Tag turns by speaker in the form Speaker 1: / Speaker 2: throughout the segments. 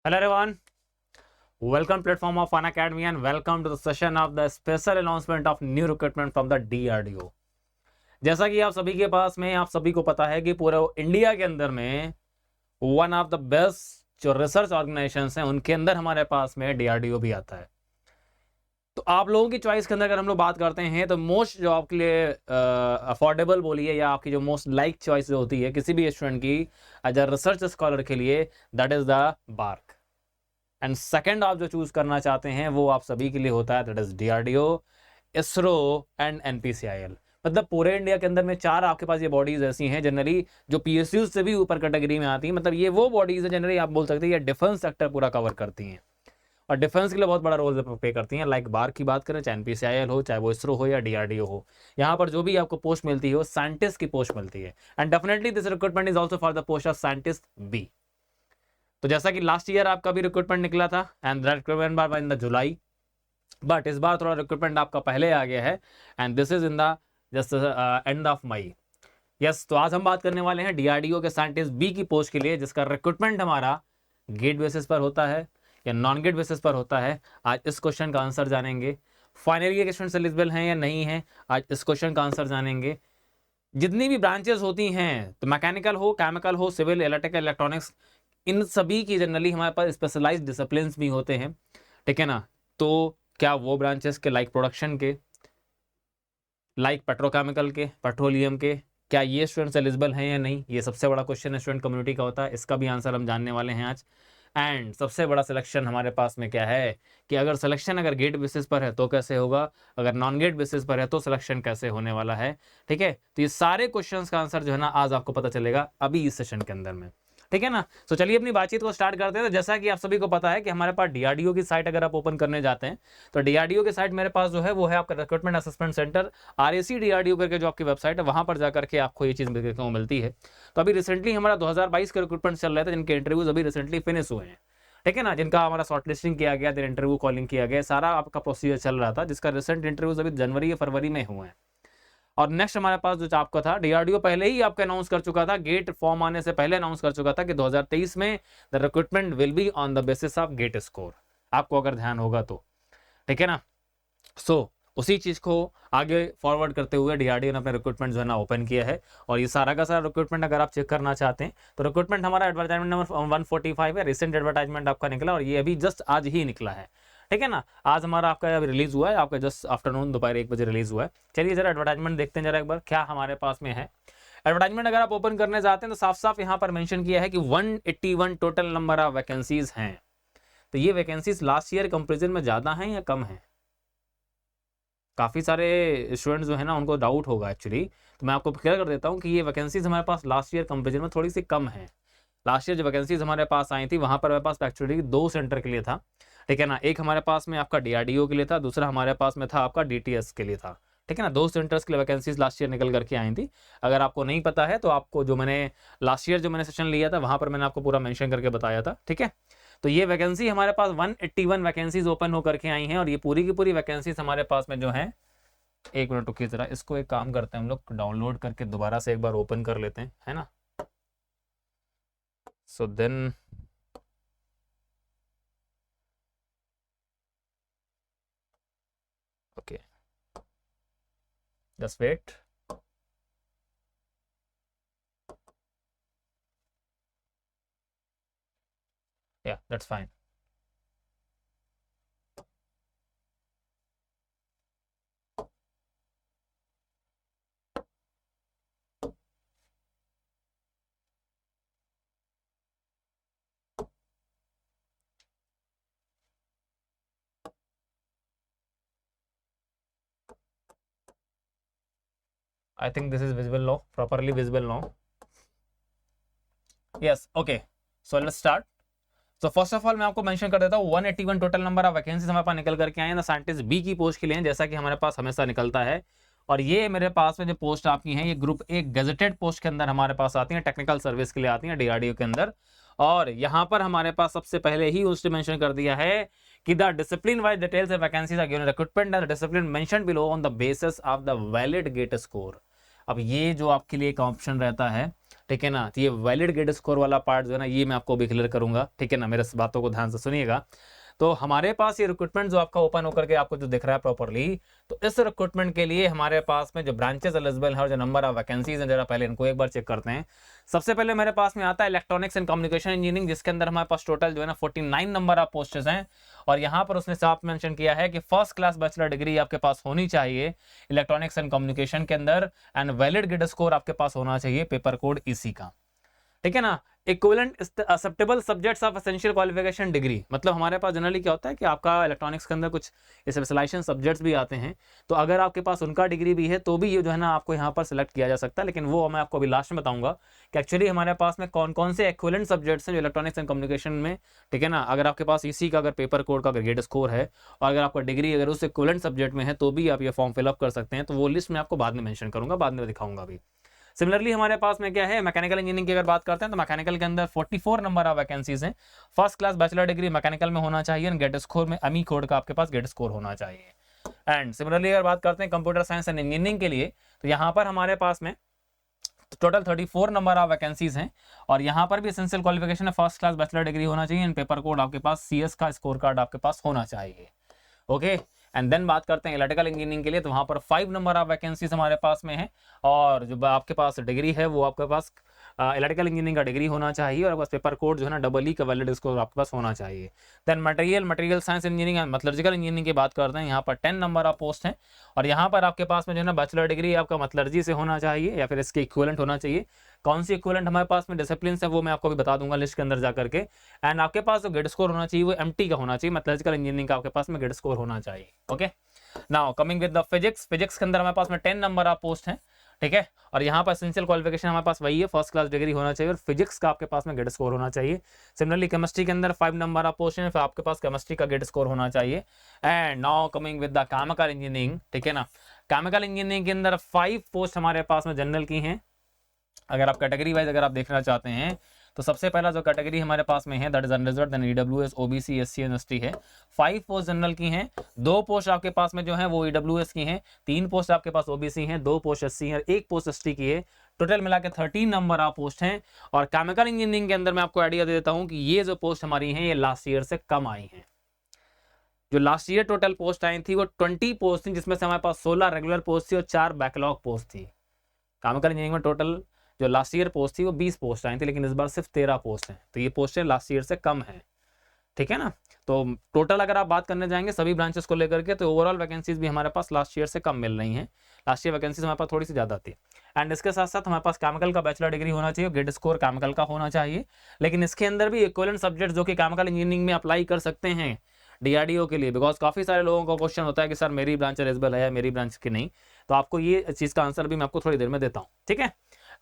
Speaker 1: Hello everyone, welcome platform of Fun Academy and welcome to the session of the special announcement of new recruitment from the DRDO। जैसा कि आप सभी के पास में आप सभी को पता है कि पूरे इंडिया के अंदर में वन ऑफ द बेस्ट जो रिसर्च ऑर्गेनाइजेशंस हैं उनके अंदर हमारे पास में DRDO भी आता है। तो आप लोगों की चॉइस के अंदर अगर हम लोग बात करते हैं तो मोस्ट जो आपके लिए अफोर्डेबल बोलिए या आपकी जो मोस्ट लाइक चॉइस जो होती है किसी भी स्टूडेंट की एज अ रिसर्च स्कॉलर के लिए that is the BARC. And second आप जो चूज करना चाहते हैं वो आप सभी के लिए होता है that is DRDO, ISRO and NPCIL। मतलब पूरे इंडिया के अंदर में 4 आपके पास ये बॉडीज ऐसी हैं जनरली जो PSUs से भी ऊपर कैटेगरी में आती हैं। मतलब ये वो बॉडीज है जनरली आप बोल सकते हैं ये डिफेंस सेक्टर पूरा कवर करती हैं और डिफेंस के लिए बहुत बड़ा रोल पे करती हैं। लाइक बार की बात करें चाहे NPCIL हो चाहे वो इसरो हो या DRDO हो, यहाँ पर जो भी आपको पोस्ट मिलती है वो साइंटिस्ट की पोस्ट मिलती है। And definitely this recruitment is also for the post of scientist B. तो जैसा कि लास्ट ईयर आपका भी रिक्रूटमेंट निकला था एंड रिक्रूटमेंट बार इन द जुलाई, बट इस बार थोड़ा रिक्रूटमेंट आपका पहले आ गया है and this is in the just end of May. Yes, तो आज हम बात करने वाले हैं DRDO के साइंटिस्ट बी की पोस्ट के लिए जिसका रिक्रूटमेंट हमारा गेट बेसिस पर होता है या नॉन गेट बेसिस पर होता है। आज इस क्वेश्चन का आंसर जानेंगे। फाइनल ईयर के स्टूडेंट्स एलिजिबल हैं या नहीं है, आज इस क्वेश्चन का आंसर जानेंगे। जितनी भी ब्रांचेस होती हैं तो मैकेनिकल हो, केमिकल हो, सिविल, इलेक्ट्रिकल, इलेक्ट्रॉनिक्स, इन सभी की जनरली हमारे पास स्पेशलाइज्ड डिसिप्लिन भी होते हैं, ठीक है ना। तो क्या वो ब्रांचेस के लाइक प्रोडक्शन के, लाइक पेट्रोकेमिकल के, पेट्रोलियम के, क्या ये स्टूडेंट्स एलिजिबल हैं या नहीं, ये सबसे बड़ा क्वेश्चन स्टूडेंट कम्युनिटी का होता है। इसका भी आंसर हम जानने वाले हैं आज। एंड सबसे बड़ा सिलेक्शन हमारे पास में क्या है कि अगर सिलेक्शन अगर गेट बेसिस पर है तो कैसे होगा, अगर नॉन गेट बेसिस पर है तो सिलेक्शन कैसे होने वाला है, ठीक है। तो ये सारे क्वेश्चंस का आंसर जो है ना आज आपको पता चलेगा अभी इस सेशन के अंदर में, ठीक है ना। तो चलिए अपनी बातचीत को स्टार्ट करते हैं। तो जैसा कि आप सभी को पता है कि हमारे पास DRDO की साइट अगर आप ओपन करने जाते हैं तो DRDO की साइट मेरे पास जो है वो है आपका recruitment assessment centre RAC DRDO करके जो आपकी वेबसाइट है वहां पर जाकर के आपको ये चीज देखने को मिलती है। तो अभी रिसेंटली हमारा 2022 का रिक्रूटमेंट चल रहा था जिनके इंटरव्यूज अभी रिसेंटली फिनिश हुए हैं, ठीक है ना, जिनका हमारा शॉर्टलिस्टिंग किया गया, देन इंटरव्यू कॉलिंग किया गया, सारा आपका प्रोसीजर चल रहा था जिसका रिसेंट इंटरव्यूज अभी जनवरी या फरवरी में हुए हैं। और नेक्स्ट हमारे पास जो आपका था DRDO पहले ही आपका अनाउंस कर चुका था, गेट फॉर्म आने से पहले अनाउंस कर चुका था कि 2023 में the recruitment will be on the basis of GATE score, आपको अगर ध्यान होगा तो, ठीक है ना। सो उसी चीज को आगे फॉरवर्ड करते हुए DRDO ने अपने रिक्रूटमेंट जो है ना ओपन किया है। और ये सारा का सारा रिक्रूटमेंट अगर आप चेक करना चाहते हैं तो रिक्रूटमेंट हमारा एडवर्टाइजमेंट नंबर 145 है, रिसेंट एडवर्टाइजमेंट आपका निकला और ये अभी जस्ट आज ही निकला है, ठीक है ना। आज हमारा आपका रिलीज हुआ है, आपका जस्ट आफ्टरनून दोपहर 1 बजे रिलीज हुआ है। चलिए जरा एडवर्टाइजमेंट देखते हैं जरा एक बार क्या हमारे पास में है। एडवर्टाइजमेंट अगर आप ओपन करने जाते हैं तो साफ साफ यहाँ पर मेंशन किया है कि 181 टोटल नंबर ऑफ वैकेंसीज हैं। तो ये वैकेंसीज लास्ट ईयर कंपेरिजन में ज्यादा हैं या कम है? काफ़ी सारे स्टूडेंट्स जो है ना उनको डाउट होगा एक्चुअली, तो मैं आपको क्लियर कर देता हूँ कि ये वैकेंसीज हमारे पास लास्ट ईयर कंपेरिजन में थोड़ी सी कम है। लास्ट ईयर जो वैकेंसीज हमारे पास आई थी वहाँ पर हमारे पास एक्चुअली 2 सेंटर के लिए था, ठीक है ना। एक हमारे पास में आपका DRDO के लिए था, दूसरा हमारे पास में था आपका DTS के लिए था, ठीक है ना। 2 सेंटर्स के लिए वैकेंसीज लास्ट ईयर निकल करके आई थी। अगर आपको नहीं पता है तो आपको जो मैंने लास्ट ईयर जो मैंने सेशन लिया था वहाँ पर मैंने आपको पूरा मेंशन करके बताया था, ठीक है। तो ये वैकेंसी हमारे पास 181 वैकेंसीज ओपन होकर के आई हैं और ये पूरी की पूरी वैकेंसीज हमारे पास में जो है, एक मिनट रुकिए जरा, इसको एक काम करते हैं हम लोग डाउनलोड करके दोबारा से एक बार ओपन कर लेते हैं, है ना। So then okay, just wait. Yeah, that's fine. I think this is visible now, properly visible now. Yes, okay. So let's start. तो फर्स्ट ऑफ ऑल मैं आपको मेंशन कर देता हूँ 181 टोटल नंबर ऑफ वैकेंसीज हमारे पास निकल करके आए हैं साइंटिस्ट बी की पोस्ट के लिए, जैसा कि हमारे पास हमेशा निकलता है। और ये मेरे पास में जो पोस्ट आपकी हैं, ये ग्रुप ए गजेटेड पोस्ट के अंदर हमारे पास आती हैं, टेक्निकल सर्विस के लिए आती हैं डीआरडीओ के अंदर। और यहाँ पर हमारे पास सबसे पहले ही उसने मेंशन कर दिया है कि the discipline wise details of vacancies are given recruitment and discipline mentioned below on the basis of the valid GATE score. अब ये जो आपके लिए एक ऑप्शन रहता है, ठीक है ना, तो ये वैलिड गेट स्कोर वाला पार्ट जो है ना, ये मैं आपको भी क्लियर करूंगा, ठीक है ना, मेरे बातों को ध्यान से सुनिएगा। तो हमारे पास ये रिक्रूटमेंट जो आपका ओपन होकर के आपको जो दिख रहा है प्रॉपर्ली, तो इस रिक्रूटमेंट के लिए हमारे पास में जो ब्रांचेस एलिजिबल है और जो नंबर ऑफ वैकेंसीज हैं, जरा पहले इनको एक बार चेक करते हैं। सबसे पहले मेरे पास में आता है इलेक्ट्रॉनिक्स एंड कम्युनिकेशन इंजीनियरिंग, जिसके अंदर हमारे पास टोटल जो है ना 49 नंबर ऑफ पोस्टेज हैं। और यहाँ पर उसने साफ मेंशन किया है कि फर्स्ट क्लास बैचलर डिग्री आपके पास होनी चाहिए इलेक्ट्रॉनिक्स एंड कम्युनिकेशन के अंदर, एंड वैलिड गेट स्कोर आपके पास होना चाहिए पेपर कोड ईसी का, ठीक है ना। Equivalent acceptable subjects of essential qualification degree, मतलब हमारे पास जनरली क्या होता है कि आपका इलेक्ट्रॉनिक्स के अंदर कुछ स्पेशलाइजेशन सब्जेक्ट्स भी आते हैं, तो अगर आपके पास उनका डिग्री भी है तो भी ये जो है ना आपको यहाँ पर सिलेक्ट किया जा सकता है। लेकिन वो मैं आपको अभी लास्ट में बताऊंगा कि एक्चुअली हमारे पास में कौन कौन से इक्विवेलेंट सब्जेक्ट्स हैं जो इलेक्ट्रॉनिक्स एंड कम्युनिकेशन में, ठीक है ना। अगर आपके पास इसी का अगर पेपर कोड का अगर गेट स्कोर है और अगर आपका डिग्री अगर उस इक्विवेलेंट सब्जेक्ट में है तो भी आप ये फॉर्म फिलअप कर सकते हैं। तो वो लिस्ट मैं आपको बाद में मेंशन करूंगा, बाद में दिखाऊंगा अभी। सिमिलरली हमारे पास में क्या है, मैकेनिकल इंजीनियरिंग की अगर बात करते हैं तो मैकेनिकल के अंदर 44 नंबर ऑफ वैकेंसीज हैं। First class bachelor degree mechanical में होना चाहिए, गेट स्कोर में अमी कोड का आपके पास गेट स्कोर होना चाहिए। एंड सिमिलरली अगर बात करते हैं कंप्यूटर साइंस एंड इंजीनियरिंग के लिए, तो यहाँ पर हमारे पास में टोटल 34 नंबर ऑफ वैकेंसीज हैं। और यहाँ पर भी एसेंशियल क्वालिफिकेशन है फर्स्ट क्लास बैचलर डिग्री होना चाहिए, एंड पेपर कोड आपके पास सीएस का स्कोर कार्ड आपके पास होना चाहिए। ओके, एंड देन बात करते हैं इलेक्ट्रिकल इंजीनियरिंग के लिए, तो वहाँ पर 5 नंबर ऑफ वैकेंसीज हमारे पास में है। और जो आपके पास डिग्री है वो आपके पास इलेक्ट्रिकल इंजीनियरिंग का डिग्री होना चाहिए, और बस पेपर कोड जो है ना डबल ई का वैलिड स्कोर आपके पास होना चाहिए। Then material science engineering and metallurgical engineering की बात करते हैं, यहाँ पर 10 नंबर ऑफ पोस्ट हैं। और यहाँ पर आपके पास में जो है ना बैचलर डिग्री आपका मेटलर्जी से होना चाहिए या फिर इसके इक्विवेलेंट होना चाहिए। कौन सी इक्विवेलेंट हमारे पास में डिसिप्लिन है वो मैं आपको भी बता दूंगा लिस्ट के अंदर जाकर के। एंड आपके पास जो गेट स्कोर होना चाहिए वो एमटी का होना चाहिए, मेटलर्जिकल इंजीनियरिंग का आपके पास में गेट स्कोर होना चाहिए। Okay, now coming with the physics के अंदर हमारे पास में 10 नंबर ऑफ पोस्ट हैं, ठीक है। और यहाँ पर एसेंशियल क्वालिफिकेशन हमारे पास वही है, फर्स्ट क्लास डिग्री होना चाहिए और फिजिक्स का आपके पास में गेट स्कोर होना चाहिए। सिमिलरली केमिस्ट्री के अंदर 5 नंबर ऑफ पोस्ट हैं, फिर आपके पास केमिस्ट्री का गेट स्कोर होना चाहिए। And now coming with the chemical engineering, ठीक है ना। केमिकल इंजीनियरिंग के अंदर 5 पोस्ट हमारे पास में जनरल की हैं। अगर आप कैटेगरी वाइज अगर आप देखना चाहते हैं तो सबसे पहला जो कैटेगरी हमारे पास में है that is unreserved, then EWS, OBC, SC and ST है। 5 पोस्ट जनरल की हैं, 2 पोस्ट आपके पास में जो है वो ईडब्ल्यूएस की हैं, 3 पोस्ट आपके पास ओबीसी हैं, 2 पोस्ट एससी हैं, 1 पोस्ट एसटी की है। टोटल मिला के 13 नंबर ऑफ पोस्ट हैं। और केमिकल इंजीनियरिंग के अंदर मैं आपको आइडिया दे देता हूं कि ये जो पोस्ट हमारी हैं ये लास्ट ईयर से कम आई हैं। जो लास्ट ईयर टोटल पोस्ट आई थी वो 20 पोस्ट थी, जिसमें से हमारे पास 16 रेगुलर पोस्ट थी और 4 बैकलॉग पोस्ट थी। केमिकल इंजीनियरिंग में टोटल जो लास्ट ईयर पोस्ट थी वो 20 पोस्ट आई थी, लेकिन इस बार सिर्फ 13 पोस्ट हैं, तो ये पोस्टें लास्ट ईयर से कम हैं, ठीक है ना। तो टोटल अगर आप बात करने जाएंगे सभी ब्रांचेस को लेकर के, तो ओवरऑल वैकेंसीज भी हमारे पास लास्ट ईयर से कम मिल रही हैं। लास्ट ईयर वैकेंसीज हमारे पास थोड़ी सी ज़्यादा थी। एंड इसके साथ साथ हमारे पास केमिकल का बैचलर डिग्री होना चाहिए, गेट स्कोर केमिकल का होना चाहिए। लेकिन इसके अंदर भी इक्विवेलेंट सब्जेक्ट जो कि केमिकल इंजीनियरिंग में अप्लाई कर सकते हैं डीआरडीओ के लिए, बिकॉज काफ़ी सारे लोगों का क्वेश्चन होता है कि सर मेरी ब्रांच एलिजिबल है या मेरी ब्रांच की नहीं। तो आपको ये चीज़ का आंसर भी मैं आपको थोड़ी देर में देता हूँ, ठीक है।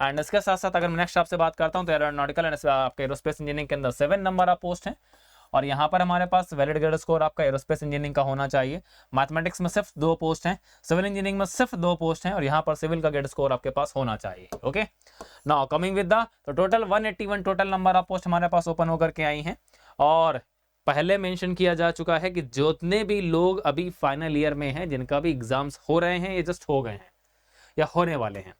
Speaker 1: एंड इसके साथ साथ अगर मैं नेक्स्ट आपसे बात करता हूँ तो एरोनॉटिकल एंड आपके एरोस्पेस इंजीनियरिंग के अंदर 7 नंबर ऑफ पोस्ट हैं। और यहाँ पर हमारे पास वैलिड गेट स्कोर आपका एरोस्पेस इंजीनियरिंग का होना चाहिए। मैथमेटिक्स में सिर्फ 2 पोस्ट हैं, सिविल इंजीनियरिंग में सिर्फ 2 पोस्ट हैं, और यहाँ पर सिविल का गेट स्कोर आपके पास होना चाहिए। Okay, now coming with the तो total 181 total number of post हमारे पास ओपन होकर के आई हैं। और पहले मेंशन किया जा चुका है कि जितने भी लोग अभी फाइनल ईयर में हैं, जिनका भी एग्जाम्स हो रहे हैं, ये जस्ट हो गए हैं या होने वाले हैं,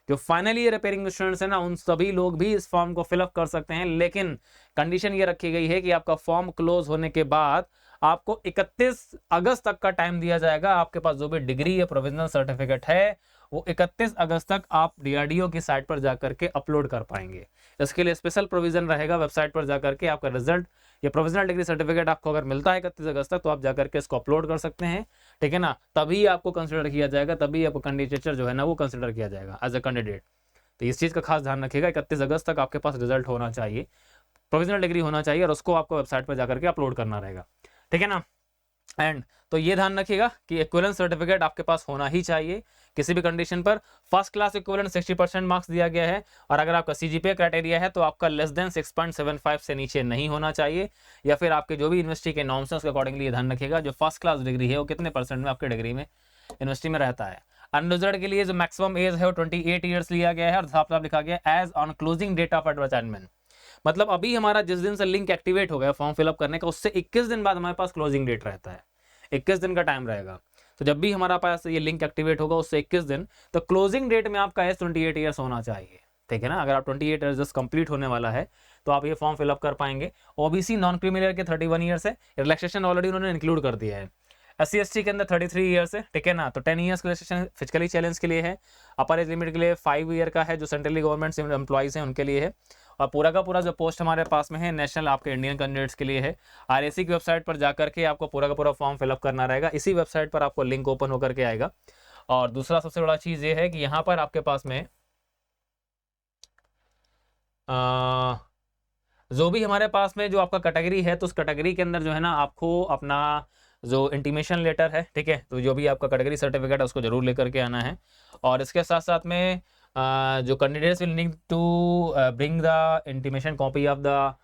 Speaker 1: जो फाइनल ईयर रिपेयरिंग स्टूडेंट्स हैं ना, उन सभी लोग भी इस फॉर्म को फिलअप कर सकते हैं, लेकिन कंडीशन ये रखी गई है कि आपका फॉर्म क्लोज होने के बाद आपको 31 अगस्त तक का टाइम दिया जाएगा। आपके पास जो भी डिग्री या प्रोविजनल सर्टिफिकेट है वो 31 अगस्त तक आप डीआरडीओ की साइट पर जाकर के अपलोड कर पाएंगे। इसके लिए स्पेशल प्रोविजन रहेगा, वेबसाइट पर जाकर के आपका रिजल्ट या प्रोविजनल डिग्री सर्टिफिकेट आपको अगर मिलता है 31 अगस्त तक, तो आप जाकर के इसको अपलोड कर सकते हैं, ठीक है ना। तभी आपको कंसिडर किया जाएगा, तभी आपको कैंडिडेचर जो है ना वो कंसिडर किया जाएगा एज अ कैंडिडेट। तो इस चीज़ का खास ध्यान रखिएगा, 31 अगस्त तक आपके पास रिजल्ट होना चाहिए, प्रोविजनल डिग्री होना चाहिए, और उसको आपको वेबसाइट पर जाकर के अपलोड करना रहेगा, ठीक है ना। एंड तो ये ध्यान रखिएगा कि इक्विवेलेंस सर्टिफिकेट आपके पास होना ही चाहिए किसी भी कंडीशन पर। फर्स्ट क्लास इक्विवेलेंट 60% मार्क्स दिया गया है, और अगर आपका सीजीपीए क्राइटेरिया है तो आपका लेस देन 6.75 से नीचे नहीं होना चाहिए, या फिर आपके जो भी यूनिवर्सिटी के नॉर्म्स हैं उसके अकॉर्डिंगली ये ध्यान रखिएगा जो फर्स्ट क्लास डिग्री है वो कितने परसेंट में आपके डिग्री में यूनिवर्सिटी में रहता है। अनरिजर्व्ड के लिए जो मैक्सिमम एज है वो 28 ईयर्स लिया गया है, और साफ साफ लिखा गया age on closing date of advertisement. मतलब अभी हमारा जिस दिन से लिंक एक्टिवेट हो गया फॉर्म फिलअप करने का, उससे 21 दिन बाद हमारे पास क्लोजिंग डेट रहता है, 21 दिन का टाइम रहेगा। तो जब भी हमारा पास ये लिंक एक्टिवेट होगा उससे 21 दिन, तो क्लोजिंग डेट में आपका एज 28 ईयर्स होना चाहिए, ठीक है ना। अगर आप 28 ईयर्स जस्ट कंप्लीट होने वाला है तो आप ये फॉर्म फिलअप कर पाएंगे। ओबीसी नॉन क्रीमिलियर के 31 ईयर्स है, रिलैक्सेशन ऑलरेडी उन्होंने इंक्लूड कर दिया है। SC/ST के अंदर 33 ईयर्स है, ठीक है ना। तो 10 ईयर्स का रिलैक्सेशन फिजिकली चैलेंज के लिए है। अपर एज लिमिट के लिए 5 ईयर का है, जो सेंट्रली गवर्नमेंट एम्प्लॉइज हैं उनके लिए है। और पूरा का पूरा जो पोस्ट हमारे पास में है नेशनल आपके इंडियन कैंडिडेट्स के लिए है। RAC की वेबसाइट पर जाकर के आपको पूरा का पूरा फॉर्म फिलअप करना रहेगा, इसी वेबसाइट पर आपको लिंक ओपन होकर के आएगा। और दूसरा सबसे बड़ा चीज़ ये है कि यहाँ पर आपके पास में जो भी हमारे पास में जो आपका कैटेगरी है, तो उस कैटेगरी के अंदर जो है ना आपको अपना जो इंटीमेशन लेटर है, ठीक है, तो जो भी आपका कैटेगरी सर्टिफिकेट है उसको जरूर लेकर के आना है। और इसके साथ साथ में जो candidates will need to bring the intimation copy of the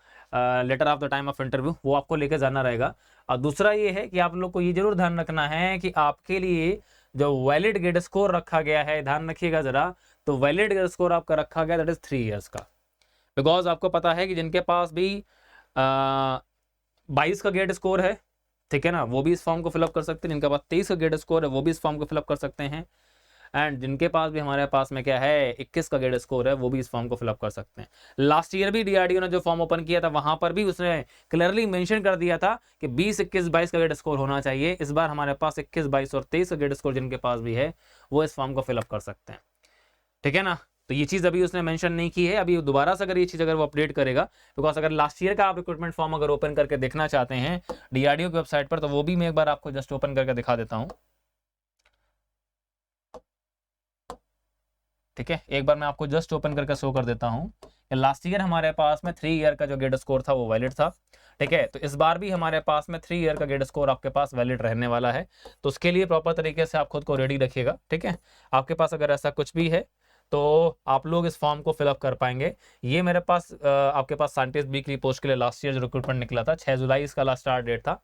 Speaker 1: letter of the time of interview, वो आपको लेकर जाना रहेगा। और दूसरा ये है कि आप लोग को ये जरूर ध्यान रखना है कि आपके लिए जो वैलिड ग्रेड स्कोर रखा गया है, ध्यान रखिएगा जरा, तो वैलिड ग्रेड स्कोर आपका रखा गया दैट इज 3 ईयर्स का। बिकॉज आपको पता है कि जिनके पास भी 22 का ग्रेड स्कोर है, ठीक है ना, वो भी इस फॉर्म को फिलअप कर सकते हैं। जिनके पास 23 का ग्रेड स्कोर है वो भी इस फॉर्म को फिलअप कर सकते हैं। एंड जिनके पास भी हमारे पास में क्या है 21 का ग्रेड स्कोर है वो भी इस फॉर्म को फिलअप कर सकते हैं। लास्ट ईयर भी डीआरडीओ ने जो फॉर्म ओपन किया था वहां पर भी उसने क्लियरली मेंशन कर दिया था कि 20, 21, 22 का ग्रेड स्कोर होना चाहिए। इस बार हमारे पास 21, 22 और 23 का ग्रेड स्कोर जिनके पास भी है वो इस फॉर्म को फिलअप कर सकते हैं, ठीक है ना। तो ये चीज़ अभी उसने मेंशन नहीं की है, अभी दोबारा से अगर ये चीज़ अगर वो अपडेट करेगा, बिकॉज अगर लास्ट ईयर का आप रिक्रूटमेंट फॉर्म अगर ओपन करके देखना चाहते हैं डीआरडीओ की वेबसाइट पर, तो वो भी मैं एक बार आपको जस्ट ओपन करके दिखा देता हूँ, ठीक है। एक बार मैं आपको जस्ट ओपन करके शो कर देता हूँ। लास्ट ईयर हमारे पास में 3 ईयर का जो ग्रेड स्कोर था वो वैलिड था, ठीक है। तो इस बार भी हमारे पास में 3 ईयर का ग्रेड स्कोर आपके पास वैलिड रहने वाला है। तो उसके लिए प्रॉपर तरीके से आप खुद को रेडी रखिएगा, ठीक है। आपके पास अगर ऐसा कुछ भी है तो आप लोग इस फॉर्म को फिलअप कर पाएंगे। ये मेरे पास आपके पास साइंटिस्ट बी की पोस्ट के लिए लास्ट ईयर जो रिक्रूटमेंट निकला था 6 जुलाई इसका लास्ट स्टार्ट डेट था,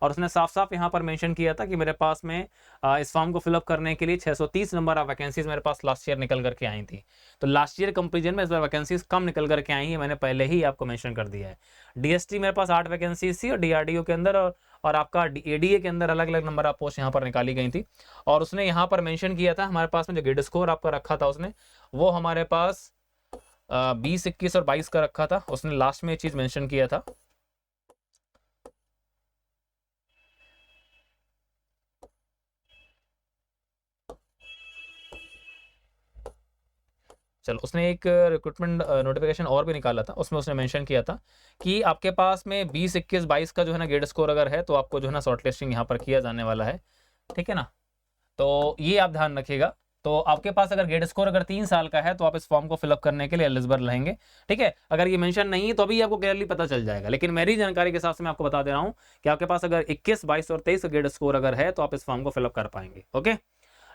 Speaker 1: और उसने साफ साफ यहाँ पर मेंशन किया था कि मेरे पास में इस फॉर्म को फिलअप करने के लिए 630 नंबर ऑफ वैकेंसीज मेरे पास लास्ट ईयर निकल करके आई थी। तो लास्ट ईयर कंपेरिजन में इस बार वैकेंसीज कम निकल करके आई है, मैंने पहले ही आपको मेंशन कर दिया है। डीएसटी मेरे पास 8 वैकेंसीज थी, और डीआरडीओ के अंदर और आपका एडीए के अंदर अलग अलग नंबर ऑफ पोस्ट यहाँ पर निकाली गई थी। और उसने यहाँ पर मेंशन किया था हमारे पास में जो ग्रेड स्कोर आपका रखा था उसने, वो हमारे पास 20, 21 और 22 का रखा था। उसने लास्ट में ये चीज़ मेंशन किया था। चलो, उसने एक रिक्रूटमेंट नोटिफिकेशन और भी निकाला था, उसमें उसने मेंशन किया था कि आपके पास में 20, 21, 22 का जो है ना ग्रेड स्कोर अगर है तो आपको जो है ना शॉर्ट लिस्टिंग यहाँ पर किया जाने वाला है, ठीक है ना। तो ये आप ध्यान रखिएगा। तो आपके पास अगर ग्रेड स्कोर अगर 3 साल का है तो आप इस फॉर्म को फिलअप करने के लिए एलिजिबल रहेंगे, ठीक है। अगर ये मेंशन नहीं है तो अभी आपको क्लियरली पता चल जाएगा, लेकिन मेरी जानकारी के हिसाब से मैं आपको बता दे रहा हूँ कि आपके पास अगर 21, 22 और 23 का ग्रेड स्कोर अगर है तो आप इस फॉर्म को फिलअप कर पाएंगे, ओके।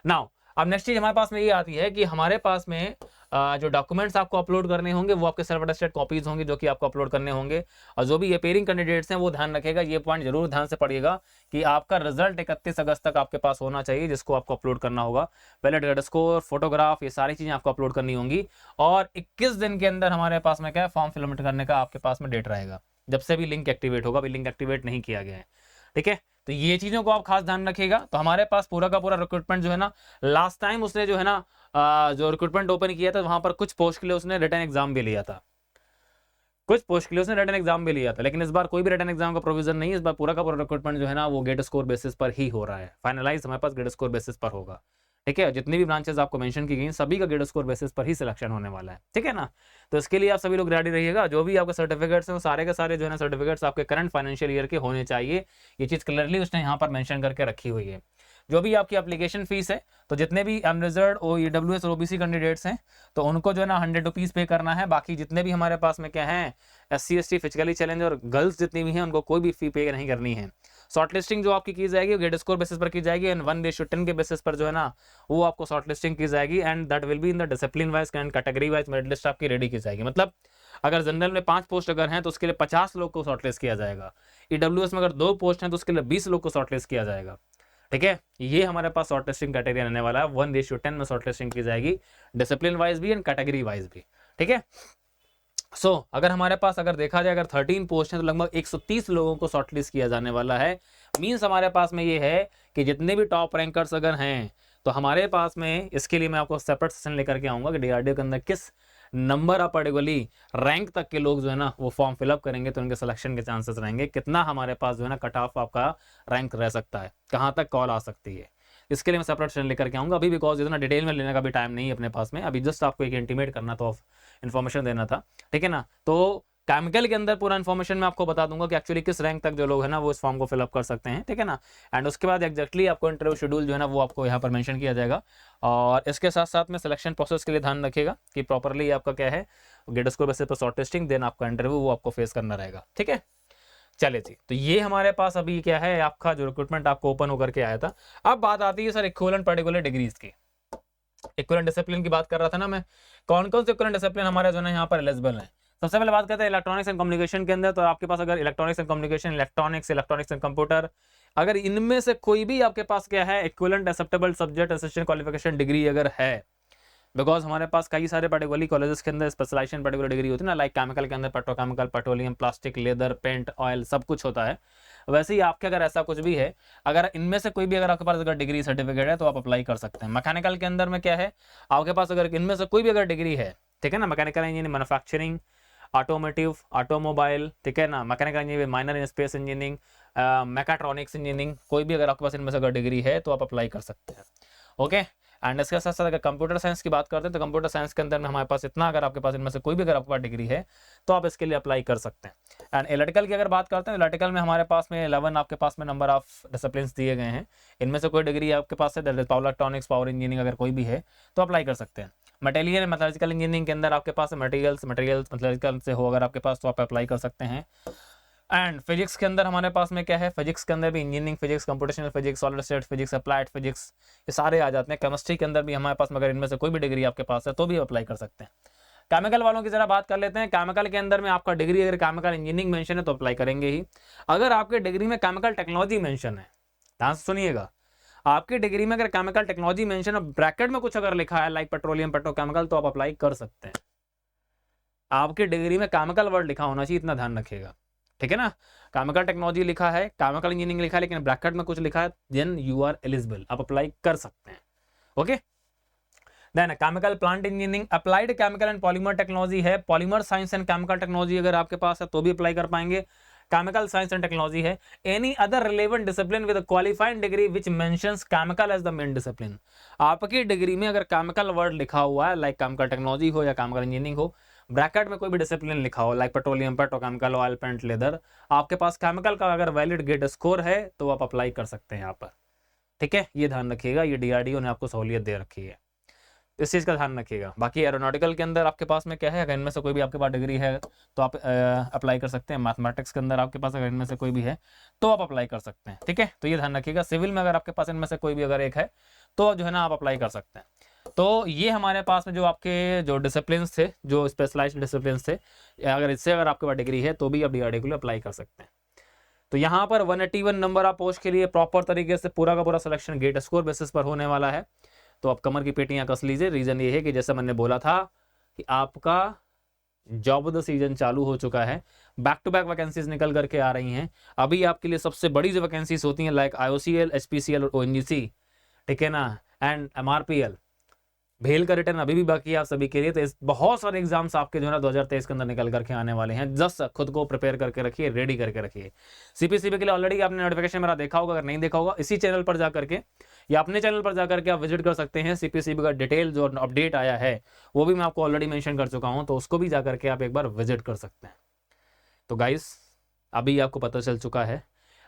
Speaker 1: नाउ अब नेक्स्ट चीज हमारे पास में ये आती है कि हमारे पास में जो डॉक्यूमेंट्स आपको अपलोड करने होंगे वो आपके सेल्फ अटेस्टेड कॉपीज होंगी जो कि आपको अपलोड करने होंगे। और जो भी अपेयरिंग कैंडिडेट्स हैं वो ध्यान रखेगा, ये पॉइंट जरूर ध्यान से पढ़िएगा कि आपका रिजल्ट 31 अगस्त तक आपके पास होना चाहिए, जिसको आपको अपलोड करना होगा। वैलिड ग्रेड स्कोर, फोटोग्राफ, ये सारी चीजें आपको अपलोड करनी होंगी। और 21 दिन के अंदर हमारे पास में क्या है फॉर्म फिलअप करने का आपके पास में डेट रहेगा, जब से भी लिंक एक्टिवेट होगा। अभी लिंक एक्टिवेट नहीं किया गया है, ठीक है। तो ये चीज़ों को आप खास ध्यान रखिएगा। तो हमारे पास पूरा का पूरा रिक्रूटमेंट जो है ना, लास्ट टाइम उसने जो है ना जो रिक्रूटमेंट ओपन किया था वहां पर कुछ पोस्ट के लिए उसने रिटन एग्जाम भी लिया था, कुछ पोस्ट के लिए उसने रिटन एग्जाम भी लिया था, लेकिन इस बार कोई भी रिटन एग्जाम का प्रोविजन नहीं है। इस बार पूरा का पूरा रिक्रूटमेंट जो है ना वो गेट स्कोर बेसिस पर ही हो रहा है, फाइनलाइज हमारे पास गेट स्कोर बेसिस पर होगा। ठीक है, जितनी भी ब्रांचेस आपको मेंशन की गई सभी का गेट स्कोर बेसिस पर ही सिलेक्शन होने वाला है। ठीक है ना, तो इसके लिए आप सभी लोग रेडी रहिएगा। जो भी आपके सर्टिफिकेट्स हैं सारे के सारे जो है ना सर्टिफिकेट्स आपके करंट फाइनेंशियल ईयर के होने चाहिए, ये चीज क्लियरली उसने यहाँ पर मेंशन करके रखी हुई है। जो भी आपकी एप्लीकेशन फीस है, तो जितने भी अनरिजर्व OEWS और OBC कैंडिडेट्स हैं तो उनको जो है ना 100 रुपीज़ पे करना है। बाकी जितने भी हमारे पास में क्या है SC ST फिजिकली चैलेंज और गर्ल्स जितनी भी हैं उनको कोई भी फी पे नहीं करनी है। शॉर्ट लिस्टिंग जो आपकी की जाएगी गेट स्कोर बेसिस पर की जाएगी एंड 1:10 के बेसिस पर जो है ना वो आपको शॉर्ट लिस्टिंग की जाएगी and that will be in the discipline wise and category wise merit list आपकी रेडी की जाएगी। मतलब अगर जनरल में 5 पोस्ट अगर हैं तो उसके लिए 50 लोग को शॉर्टलिस्ट किया जाएगा। EWS में अगर 2 पोस्ट हैं तो उसके लिए 20 लोग को शॉर्टलिस्ट किया जाएगा। ठीक है, ये हमारे पास शॉर्ट लिस्टिंग क्राइटेरिया रहने वाला है। 1:10 में शॉर्ट लिस्टिंग की जाएगी, डिसिप्लिन वाइज भी एंड कैटेगरी वाइज भी। ठीक है, सो अगर हमारे पास अगर देखा जाए अगर 13 पोस्ट हैं तो लगभग 130 लोगों को शॉर्टलिस्ट किया जाने वाला है। मींस हमारे पास में ये है कि जितने भी टॉप रैंकर्स अगर हैं तो हमारे पास में इसके लिए मैं आपको सेपरेट सेशन लेकर के आऊंगा कि DRDO के अंदर किस नंबर ऑफ पर्टिकुलरली रैंक तक के लोग जो है ना वो फॉर्म फिलअप करेंगे तो उनके सिलेक्शन के चांसेस रहेंगे, कितना हमारे पास जो है ना कट ऑफ आपका रैंक रह सकता है, कहाँ तक कॉल आ सकती है। इसके लिए मैं सेपरेट सेशन लेकर के आऊंगा अभी, बिकॉज इतना डिटेल में लेने का भी टाइम नहीं है अपने पास में। अभी जस्ट आपको एक इंटीमेट करना तो इन्फॉर्मेशन देना था। ठीक है ना, तो केमिकल के अंदर पूरा इन्फॉर्मेशन मैं आपको बता दूंगा कि एक्चुअली किस रैंक तक जो लोग है ना वो इस फॉर्म को फिलअप कर सकते हैं। ठीक है ना, एंड उसके बाद एक्जैक्टली आपको इंटरव्यू शेड्यूल जो है ना वो आपको यहाँ पर मेंशन किया जाएगा। और इसके साथ साथ में सिलेक्शन प्रोसेस के लिए ध्यान रखिएगा कि प्रॉपरली आपका क्या है गेट स्कोर बेसिस पर शॉर्ट टेस्टिंग देन आपका इंटरव्यू वो आपको फेस करना रहेगा। ठीक है, चले जी, तो ये हमारे पास अभी क्या है आपका जो रिक्रूटमेंट आपको ओपन होकर के आया था। अब बात आती है सर इक्विवेलेंट पर्टिकुलर डिग्रीज की, इक्विवेलेंट डिसिप्लिन की बात कर रहा था ना मैं, कौन कौन से इक्विवेलेंट डिसिप्लिन हमारे जो है यहाँ पर एलिजिबल है। सबसे पहले बात करते हैं इलेक्ट्रॉनिक्स एंड कम्युनिकेशन के अंदर। तो आपके पास अगर electronics and communication, electronics and computer, अगर इनमें से कोई भी आपके पास क्या है equivalent acceptable subject assistant qualification degree अगर है, बिकॉज हमारे पास कई सारे पर्टिकुलरली कॉलेजेस के अंदर स्पेशलाइजेशन पर्टिकुलर डिग्री होती है ना, लाइक केमिकल के अंदर petrochemical, petroleum, plastic, leather, paint, oil सब कुछ होता है। वैसे ही आपके अगर ऐसा कुछ भी है, अगर इनमें से कोई भी अगर आपके पास अगर डिग्री सर्टिफिकेट है तो आप अप्लाई कर सकते हैं। मैकेनिकल के अंदर में क्या है आपके पास अगर इनमें से कोई भी अगर डिग्री है, ठीक है ना, mechanical engineering, manufacturing, automotive, automobile, ठीक है ना, mechanical engineering, minor in space engineering, mechatronics engineering, कोई भी अगर आपके पास इनमें से अगर डिग्री है तो आप अप्लाई कर सकते हैं। ओके, एंड इसके साथ साथ अगर कंप्यूटर साइंस की बात करते हैं तो कंप्यूटर साइंस के अंदर में हमारे पास इतना अगर आपके पास इनमें से कोई भी अगर आपके पास डिग्री है तो आप इसके लिए अप्लाई कर सकते हैं। एंड इलेक्ट्रिकल की अगर बात करते हैं, इलेक्ट्रिकल में हमारे पास में 11 आपके पास में नंबर ऑफ डिसिप्लिन दिए गए हैं। इनमें से कोई डिग्री आपके पास है, that is power electronics, power engineering अगर कोई भी है तो अप्लाई कर सकते हैं। मटेरियल मैथमेटिकल इंजीनियरिंग के अंदर आपके पास मटेरियल्स मैथमेटिकल से हो अगर आपके पास तो आप अप्लाई कर सकते हैं। एंड फिजिक्स के अंदर हमारे पास में क्या है, फिजिक्स के अंदर भी engineering physics, computational physics, solid state physics, applied physics, ये सारे आ जाते हैं। केमिस्ट्री के अंदर भी हमारे पास अगर इनमें से कोई भी डिग्री आपके पास है तो भी अप्लाई कर सकते हैं। केमिकल वालों की जरा बात कर लेते हैं। केमिकल के अंदर में आपका डिग्री अगर केमिकल इंजीनियरिंग मेंशन है तो अप्लाई करेंगे ही। अगर आपके डिग्री में केमिकल टेक्नोलॉजी मेंशन है, ध्यान से सुनिएगा, आपकी डिग्री में अगर केमिकल टेक्नोलॉजी मेंशन है, ब्रैकेट में कुछ अगर लिखा है लाइक पेट्रोलियम, पेट्रोकेमिकल, तो आप अप्लाई कर सकते हैं। आपकी डिग्री में केमिकल वर्ड लिखा होना चाहिए, इतना ध्यान रखिएगा। ठीक है ना, केमिकल टेक्नोलॉजी लिखा है, केमिकल इंजीनियरिंग लिखा है, लेकिन ब्रैकेट में कुछ लिखा है, देन यू आर एलिजिबल, आप अप्लाई कर सकते हैं। Okay, then chemical plant engineering, applied chemical and polymer technology है, polymer science and chemical technology अगर आपके पास है तो भी अप्लाई कर पाएंगे। केमिकल साइंस एंड टेक्नोलॉजी है, any other relevant discipline with qualified degree which mentions chemical as the main discipline. आपकी डिग्री में अगर केमिकल वर्ड लिखा हुआ है, लाइक केमिकल टेक्नोलॉजी हो या केमिकल इंजीनियरिंग हो, ब्रैकेट में कोई भी डिसिप्लिन लिखा हो like petroleum, petrochemical, oil, paint, leather, आपके पास केमिकल का अगर वैलिड गेट स्कोर है तो आप अप्लाई कर सकते हैं यहाँ पर। ठीक है, ये ध्यान रखिएगा, ये DRDO ने आपको सहूलियत दे रखी है, इस चीज़ का ध्यान रखिएगा। बाकी एरोनॉटिकल के अंदर आपके पास में क्या है, अगर इनमें से कोई भी आपके पास डिग्री है तो आप अप्लाई कर सकते हैं। मैथमेटिक्स के अंदर आपके पास अगर इनमें से कोई भी है तो आप अप्लाई कर सकते हैं। ठीक है, तो ये ध्यान रखिएगा। सिविल में अगर आपके पास इनमें से कोई भी अगर एक है तो जो है ना आप अप्लाई कर सकते हैं। तो ये हमारे पास में जो आपके जो डिसिप्लिन थे, जो स्पेशलाइज्ड डिसिप्लिन थे, अगर इससे अगर आपके पास डिग्री है तो भी आप DRDO के लिए अप्लाई कर सकते हैं। तो यहाँ पर 181 नंबर ऑफ पोस्ट के लिए प्रॉपर तरीके से पूरा का पूरा सिलेक्शन गेट स्कोर बेसिस पर होने वाला है। तो आप कमर की पेटियां कस लीजिए। रीजन ये है कि जैसे मैंने बोला था कि आपका जॉब द सीजन चालू हो चुका है, बैक टू बैक वैकेंसीज निकल करके आ रही हैं। अभी आपके लिए सबसे बड़ी जो वैकेंसीज होती हैं लाइक IOCL, HPCL और ONGC, ठीक है ना, एंड MRPL, भेल का रिटर्न अभी भी बाकी है आप सभी के लिए। तो बहुत सारे एग्जाम्स आपके जो है ना 2023 के अंदर निकल करके आने वाले हैं। जस्ट खुद को प्रिपेयर करके रखिए, रेडी करके रखिए। सीपीसीबी के लिए ऑलरेडी आपने नोटिफिकेशन मेरा देखा होगा, अगर नहीं देखा होगा इसी चैनल पर जा करके या अपने चैनल पर जाकर के आप विजिट कर सकते हैं। सीपीसीबी का डिटेल जो अपडेट आया है वो भी मैं आपको ऑलरेडी मेंशन कर चुका हूं, तो उसको भी जाकर के आप एक बार विजिट कर सकते हैं। तो गाइस अभी आपको पता चल चुका है,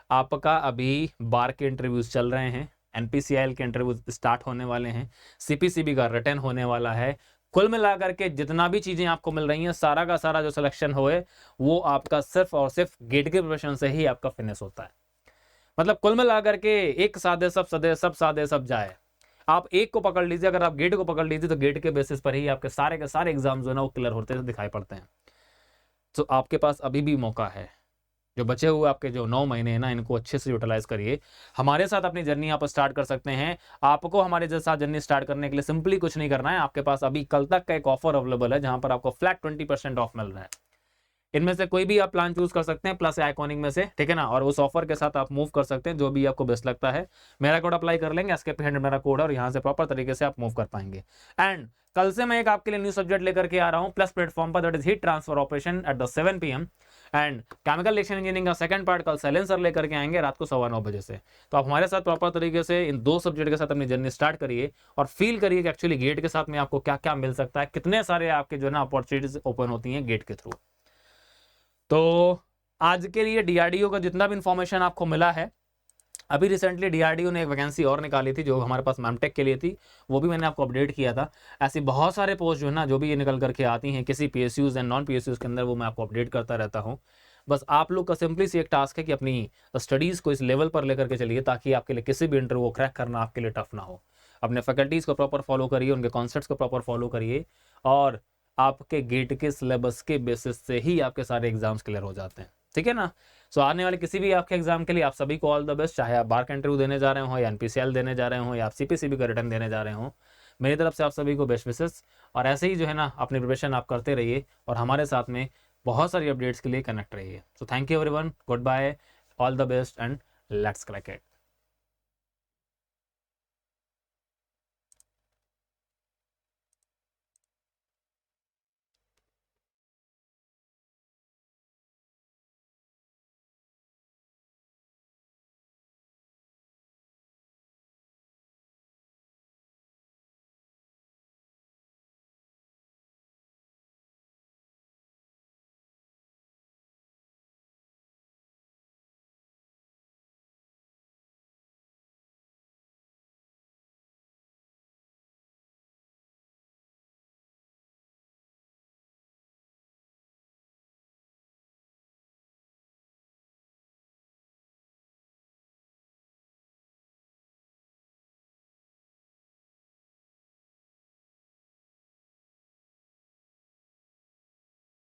Speaker 1: आपका अभी बार के इंटरव्यूज चल रहे हैं, एनपीसीआईएल के इंटरव्यूज स्टार्ट होने वाले हैं, सीपीसीबी का रिटर्न होने वाला है। कुल मिलाकर के जितना भी चीजें आपको मिल रही हैं सारा का सारा जो सिलेक्शन होए वो आपका सिर्फ और सिर्फ गेट के प्रिपरेशन से ही आपका फिनिश होता है। मतलब कुल मिलाकर के एक सादे सब सदे सब सादे सब जाए, आप एक को पकड़ लीजिए, अगर आप गेट को पकड़ लीजिए तो गेट के बेसिस पर ही आपके सारे के सारे एग्जाम जो है ना वो क्लियर होते दिखाई पड़ते हैं। तो आपके पास अभी भी मौका है, जो बचे हुए आपके जो 9 महीने हैं ना इनको अच्छे से यूटिलाइज करिए। हमारे साथ अपनी जर्नी आप स्टार्ट कर सकते हैं। आपको हमारे साथ जर्नी स्टार्ट करने के लिए सिंपली कुछ नहीं करना है, आपके पास अभी कल तक का एक ऑफर अवेलेबल है जहां पर आपको फ्लैट 20% ऑफ मिल रहा है। इनमें से कोई भी आप प्लान चूज कर सकते हैं प्लस आइकॉनिक में से, ठीक है ना, और उस ऑफर के साथ आप मूव कर सकते हैं जो भी आपको बेस्ट लगता है। मेरा कोड अप्लाई कर लेंगे, SK100 मेरा कोड है और यहाँ से प्रॉपर तरीके से आप मूव कर पाएंगे। एंड कल से मैं एक आपके लिए न्यू सब्जेक्ट लेकर के आ रहा हूँ प्लस प्लेटफॉर्म पर, that is heat transfer operation at the 7 PM। And chemical reaction engineering का सेकंड पार्ट कल साइलेंसर लेकर के आएंगे रात को 9:15 बजे से। तो आप हमारे साथ प्रॉपर तरीके से इन 2 सब्जेक्ट के साथ अपनी जर्नी स्टार्ट करिए और फील करिए कि एक्चुअली गेट के साथ में आपको क्या क्या मिल सकता है, कितने सारे आपके जो है ना अपॉर्चुनिटीज ओपन होती हैं गेट के थ्रू। तो आज के लिए डीआरडीओ का जितना भी इंफॉर्मेशन आपको मिला है, अभी रिसेंटली डीआरडीओ ने एक वैकेंसी और निकाली थी जो हमारे पास मैमटेक के लिए थी, वो भी मैंने आपको अपडेट किया था। ऐसी बहुत सारे पोस्ट जो है ना जो भी ये निकल करके आती हैं किसी पीएसयूज एंड नॉन पीएसयूज के अंदर, वो मैं आपको अपडेट करता रहता हूँ। बस आप लोग का सिंपली सी एक टास्क है कि अपनी स्टडीज़ को इस लेवल पर लेकर के चलिए ताकि आपके लिए किसी भी इंटरव्यू को क्रैक करना आपके लिए टफ ना हो। अपने फैकल्टीज़ को प्रॉपर फॉलो करिए, उनके कॉन्सेप्ट्स को प्रॉपर फॉलो करिए और आपके गेट के सिलेबस के बेसिस से ही आपके सारे एग्जाम्स क्लियर हो जाते हैं, ठीक है ना। सो आने वाले किसी भी आपके एग्जाम के लिए आप सभी को ऑल द बेस्ट, चाहे आप बार का इंटरव्यू देने जा रहे हो या एनपीसीआईएल देने जा रहे हो या आप सीपीसीबी का रिटर्न देने जा रहे हो, मेरी तरफ से आप सभी को बेस्ट विशेस। और ऐसे ही जो है ना अपनी प्रिपरेशन आप करते रहिए और हमारे साथ में बहुत सारी अपडेट्स के लिए कनेक्ट रहिए। So thank you everyone, good bye, all the best and let's crack it.